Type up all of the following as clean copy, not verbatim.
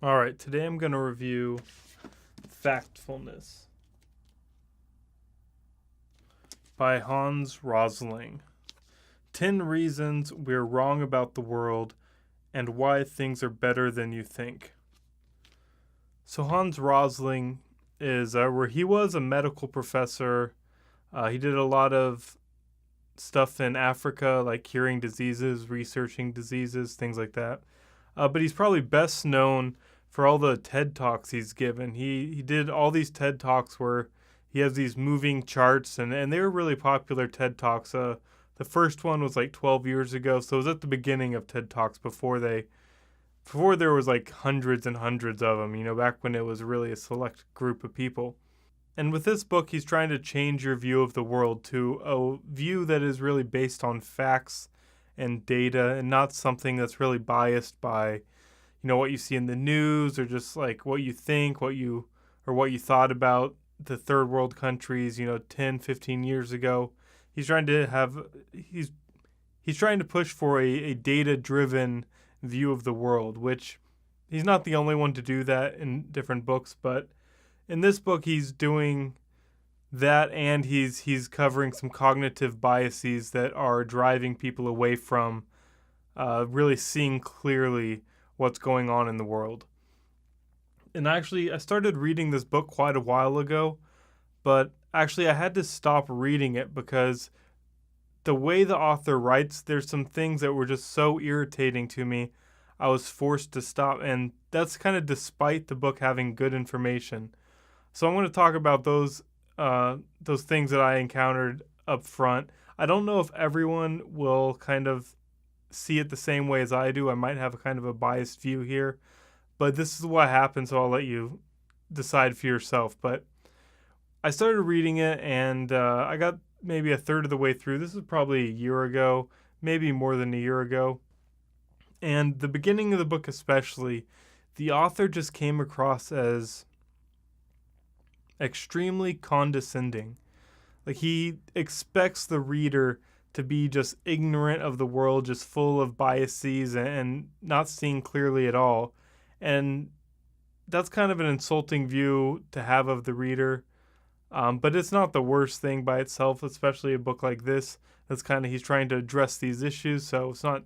All right, today I'm going to review Factfulness by Hans Rosling. 10 reasons we're wrong about the world and why things are better than you think. So Hans Rosling is where he was a medical professor. He did a lot of stuff in Africa, like curing diseases, researching diseases, things like that. But he's probably best known for all the TED Talks he's given. He did all these TED Talks where he has these moving charts, and they were really popular TED Talks. The first one was like 12 years ago, so it was at the beginning of TED Talks before there was like hundreds and hundreds of them, back when it was really a select group of people. And with this book, he's trying to change your view of the world to a view that is really based on facts and data and not something that's really biased by, what you see in the news or just like what you think, what you thought about the third world countries, 10, 15 years ago. He's trying to push for a data-driven view of the world, which he's not the only one to do that in different books, but in this book he's doing that, and he's covering some cognitive biases that are driving people away from really seeing clearly what's going on in the world. And actually, I started reading this book quite a while ago, but actually I had to stop reading it because the way the author writes, there's some things that were just so irritating to me, I was forced to stop, and that's kind of despite the book having good information. So I'm going to talk about those things that I encountered up front. I don't know if everyone will kind of see it the same way as I do. I might have a kind of a biased view here, but this is what happened, so I'll let you decide for yourself. But I started reading it, and I got maybe a third of the way through. This is probably a year ago, maybe more than a year ago. And the beginning of the book especially, the author just came across as extremely condescending. Like, he expects the reader to be just ignorant of the world, just full of biases and not seeing clearly at all. And that's kind of an insulting view to have of the reader. But it's not the worst thing by itself, especially a book like this. He's trying to address these issues, so it's not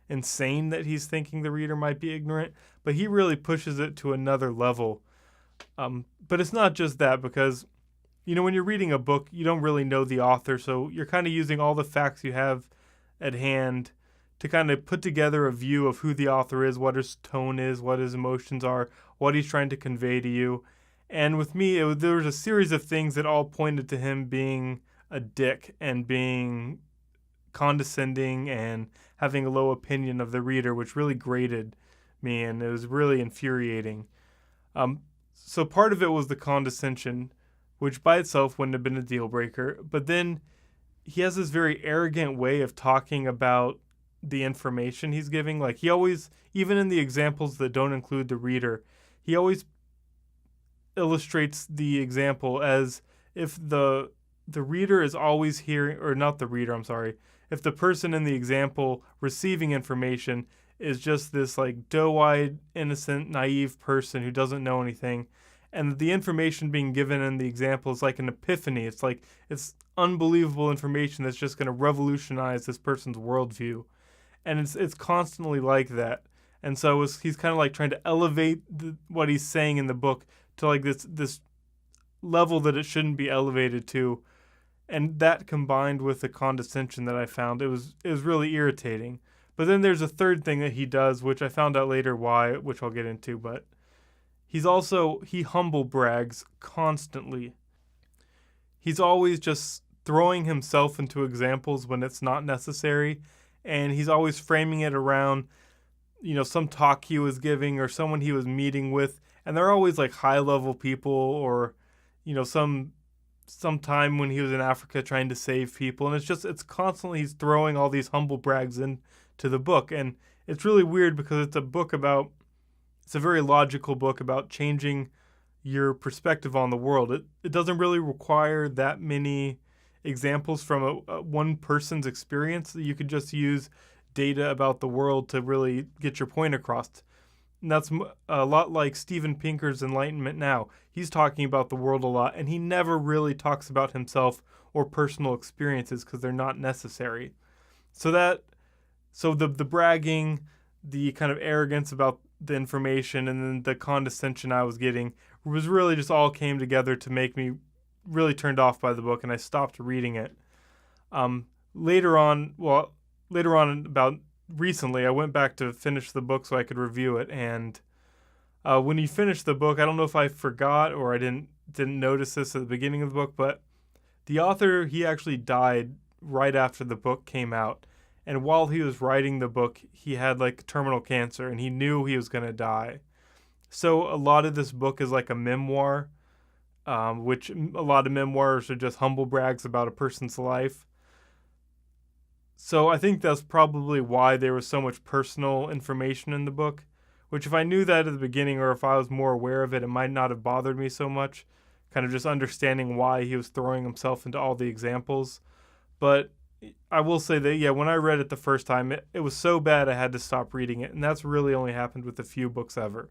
insane that he's thinking the reader might be ignorant, but he really pushes it to another level. But it's not just that, because when you're reading a book, you don't really know the author, so you're kind of using all the facts you have at hand to kind of put together a view of who the author is, what his tone is, what his emotions are, what he's trying to convey to you. And with me, there was a series of things that all pointed to him being a dick and being condescending and having a low opinion of the reader, which really grated me, and it was really infuriating. So part of it was the condescension, which by itself wouldn't have been a deal breaker. But then he has this very arrogant way of talking about the information he's giving. Like, he always, even in the examples that don't include the reader, he always illustrates the example as if the reader is always hearing, or not the reader, I'm sorry, if the person in the example receiving information is just this like doe-eyed, innocent, naive person who doesn't know anything, and the information being given in the example is like an epiphany. It's like, it's unbelievable information that's just going to revolutionize this person's worldview. And it's constantly like that. And so he's kind of like trying to elevate what he's saying in the book to like this level that it shouldn't be elevated to. And that combined with the condescension that I found, it was really irritating. But then there's a third thing that he does, which I found out later why, which I'll get into, but he humble brags constantly. He's always just throwing himself into examples when it's not necessary, and he's always framing it around, some talk he was giving or someone he was meeting with, and they're always like high-level people or, some time when he was in Africa trying to save people, and it's constantly he's throwing all these humble brags into the book, and it's really weird because it's a very logical book about changing your perspective on the world. It doesn't really require that many examples from one person's experience. You could just use data about the world to really get your point across. And that's a lot like Steven Pinker's Enlightenment Now. He's talking about the world a lot, and he never really talks about himself or personal experiences because they're not necessary. So the bragging, the kind of arrogance about the information, and then the condescension I was getting was really just all came together to make me really turned off by the book, and I stopped reading it. Um, later on, about recently, I went back to finish the book so I could review it, and when you finish the book, I don't know if I forgot or I didn't notice this at the beginning of the book, but the author, he actually died right after the book came out. And while he was writing the book, he had like terminal cancer and he knew he was going to die. So a lot of this book is like a memoir, which a lot of memoirs are just humble brags about a person's life. So I think that's probably why there was so much personal information in the book, which if I knew that at the beginning or if I was more aware of it, it might not have bothered me so much, kind of just understanding why he was throwing himself into all the examples. But I will say that, yeah, when I read it the first time, it was so bad I had to stop reading it. And that's really only happened with a few books ever.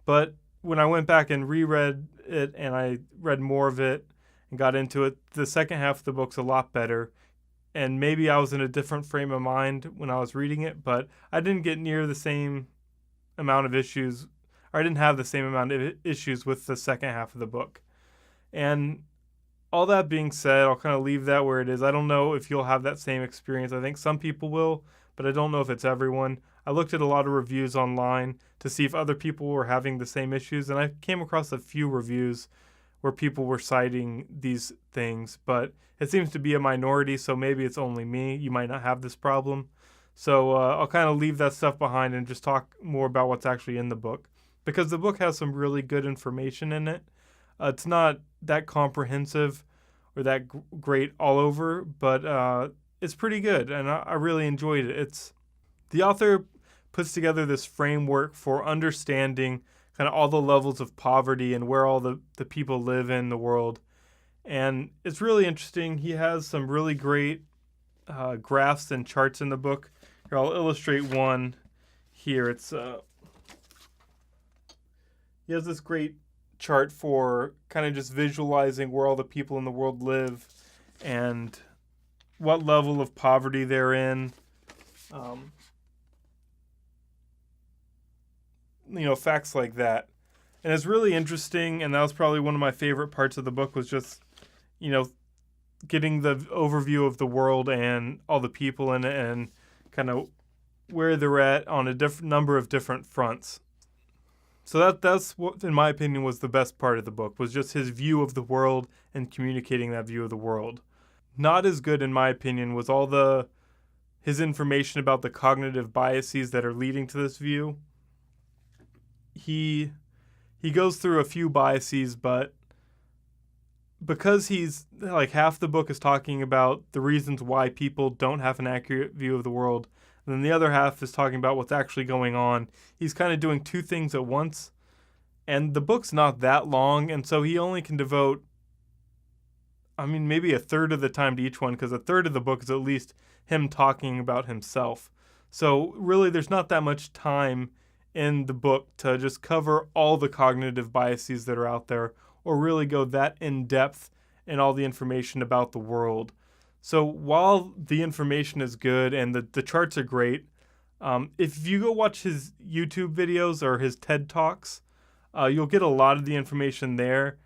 But when I went back and reread it and I read more of it and got into it, the second half of the book's a lot better. And maybe I was in a different frame of mind when I was reading it, but I didn't get near the same amount of issues, or I didn't have the same amount of issues with the second half of the book. And all that being said, I'll kind of leave that where it is. I don't know if you'll have that same experience. I think some people will, but I don't know if it's everyone. I looked at a lot of reviews online to see if other people were having the same issues, and I came across a few reviews where people were citing these things, but it seems to be a minority, so maybe it's only me. You might not have this problem. So I'll kind of leave that stuff behind and just talk more about what's actually in the book, because the book has some really good information in it. It's not that comprehensive or that great all over, but it's pretty good, and I really enjoyed it. The author puts together this framework for understanding kind of all the levels of poverty and where all the people live in the world. And it's really interesting. He has some really great graphs and charts in the book. Here, I'll illustrate one here. He has this great chart for kind of just visualizing where all the people in the world live and what level of poverty they're in. Facts like that. And it's really interesting, and that was probably one of my favorite parts of the book, was just, getting the overview of the world and all the people in it and kind of where they're at on a number of different fronts. So that's what, in my opinion, was the best part of the book, was just his view of the world and communicating that view of the world. Not as good, in my opinion, was his information about the cognitive biases that are leading to this view. He goes through a few biases, but because he's like half the book is talking about the reasons why people don't have an accurate view of the world, and then the other half is talking about what's actually going on. He's kind of doing two things at once, and the book's not that long, and so he only can devote, maybe a third of the time to each one, because a third of the book is at least him talking about himself. So really, there's not that much time in the book to just cover all the cognitive biases that are out there, or really go that in depth in all the information about the world. So while the information is good and the charts are great, if you go watch his YouTube videos or his TED Talks, you'll get a lot of the information there.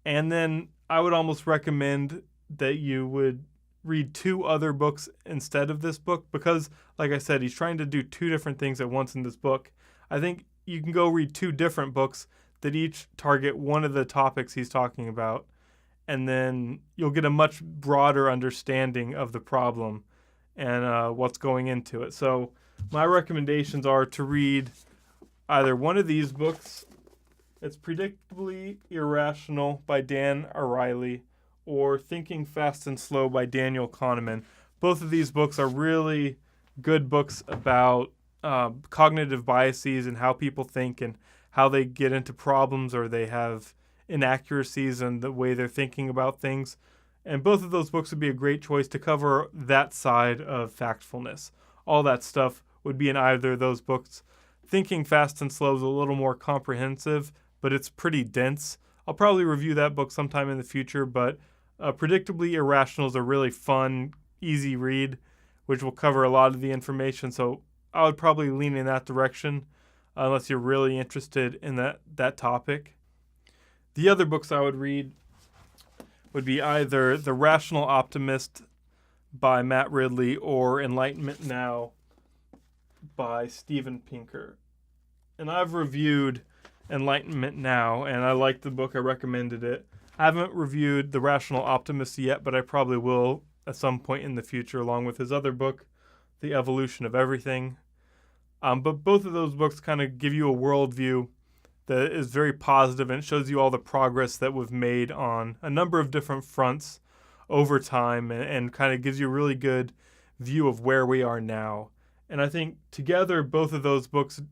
And then I would almost recommend that you would read two other books instead of this book, because, like I said, he's trying to do two different things at once in this book. I think you can go read two different books that each target one of the topics he's talking about, and then you'll get a much broader understanding of the problem and what's going into it. So my recommendations are to read either one of these books, It's Predictably Irrational by Dan Ariely, or Thinking Fast and Slow by Daniel Kahneman. Both of these books are really good books about cognitive biases and how people think and how they get into problems, or they have inaccuracies in the way they're thinking about things. And both of those books would be a great choice to cover that side of factfulness. All that stuff would be in either of those books. Thinking Fast and Slow is a little more comprehensive, but it's pretty dense. I'll probably review that book sometime in the future, but Predictably Irrational is a really fun, easy read, which will cover a lot of the information. So I would probably lean in that direction unless you're really interested in that topic. The other books I would read would be either The Rational Optimist by Matt Ridley or Enlightenment Now by Steven Pinker. And I've reviewed Enlightenment Now, and I liked the book. I recommended it. I haven't reviewed The Rational Optimist yet, but I probably will at some point in the future, along with his other book, The Evolution of Everything. But both of those books kind of give you a worldview that is very positive, and it shows you all the progress that we've made on a number of different fronts over time, and kind of gives you a really good view of where we are now. And I think together, both of those books,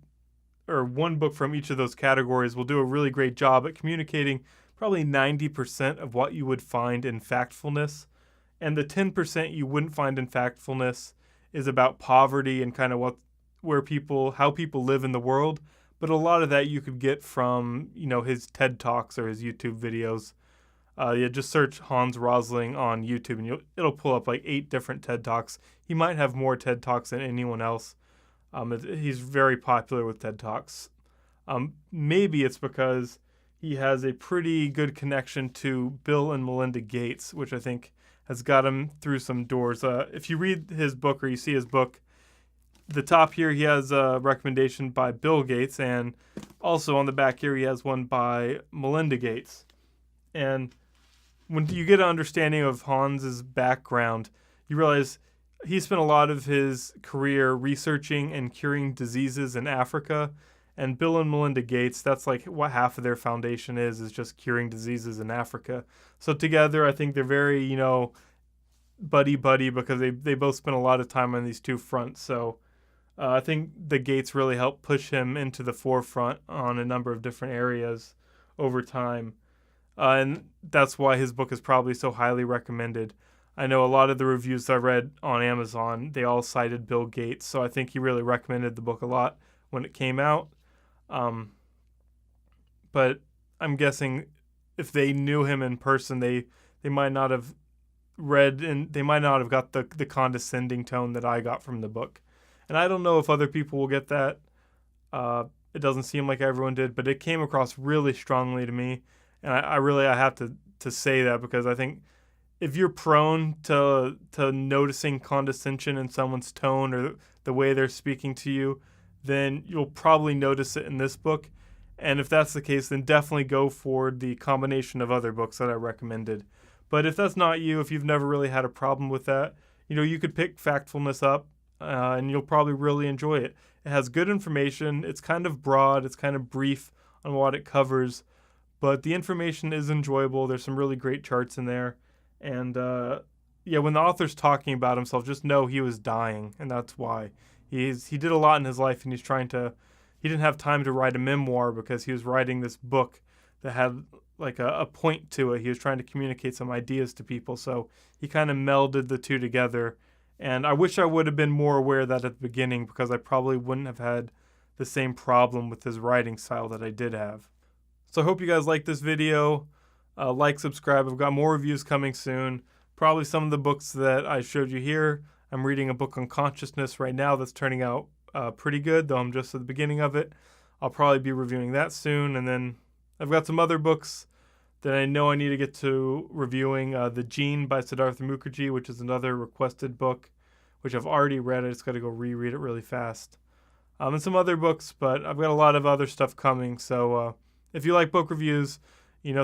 or one book from each of those categories, will do a really great job at communicating probably 90% of what you would find in Factfulness. And the 10% you wouldn't find in Factfulness is about poverty and kind of how people live in the world. But a lot of that you could get from, his TED Talks or his YouTube videos. Just search Hans Rosling on YouTube, and it'll pull up like 8 different TED Talks. He might have more TED Talks than anyone else. He's very popular with TED Talks. Maybe it's because he has a pretty good connection to Bill and Melinda Gates, which I think has got him through some doors. If you read his book or you see his book, the top here he has a recommendation by Bill Gates, and also on the back here he has one by Melinda Gates. And when you get an understanding of Hans's background, you realize he spent a lot of his career researching and curing diseases in Africa. And Bill and Melinda Gates, that's like what half of their foundation is just curing diseases in Africa. So together, I think they're very, buddy-buddy, because they both spend a lot of time on these two fronts. So I think the Gates really helped push him into the forefront on a number of different areas over time. And that's why his book is probably so highly recommended. I know a lot of the reviews I read on Amazon, they all cited Bill Gates, so I think he really recommended the book a lot when it came out. But I'm guessing if they knew him in person, they might not have read, and they might not have got the condescending tone that I got from the book. And I don't know if other people will get that. It doesn't seem like everyone did, but it came across really strongly to me. And I have to say that, because I think if you're prone to noticing condescension in someone's tone or the way they're speaking to you, then you'll probably notice it in this book. And if that's the case, then definitely go for the combination of other books that I recommended. But if that's not you, if you've never really had a problem with that, you could pick Factfulness up, and you'll probably really enjoy it. It has good information. It's kind of broad. It's kind of brief on what it covers. But the information is enjoyable. There's some really great charts in there. And when the author's talking about himself, just know he was dying, and that's why. He did a lot in his life, and he didn't have time to write a memoir because he was writing this book that had like a point to it. He was trying to communicate some ideas to people, so he kind of melded the two together. And I wish I would have been more aware of that at the beginning, because I probably wouldn't have had the same problem with his writing style that I did have. So I hope you guys liked this video. Like, subscribe. I've got more reviews coming soon. Probably some of the books that I showed you here. I'm reading a book on consciousness right now that's turning out pretty good, though I'm just at the beginning of it. I'll probably be reviewing that soon. And then I've got some other books that I know I need to get to reviewing. The Gene by Siddhartha Mukherjee, which is another requested book, which I've already read. I just got to go reread it really fast. And some other books, but I've got a lot of other stuff coming. So if you like book reviews,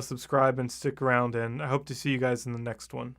subscribe and stick around, and I hope to see you guys in the next one.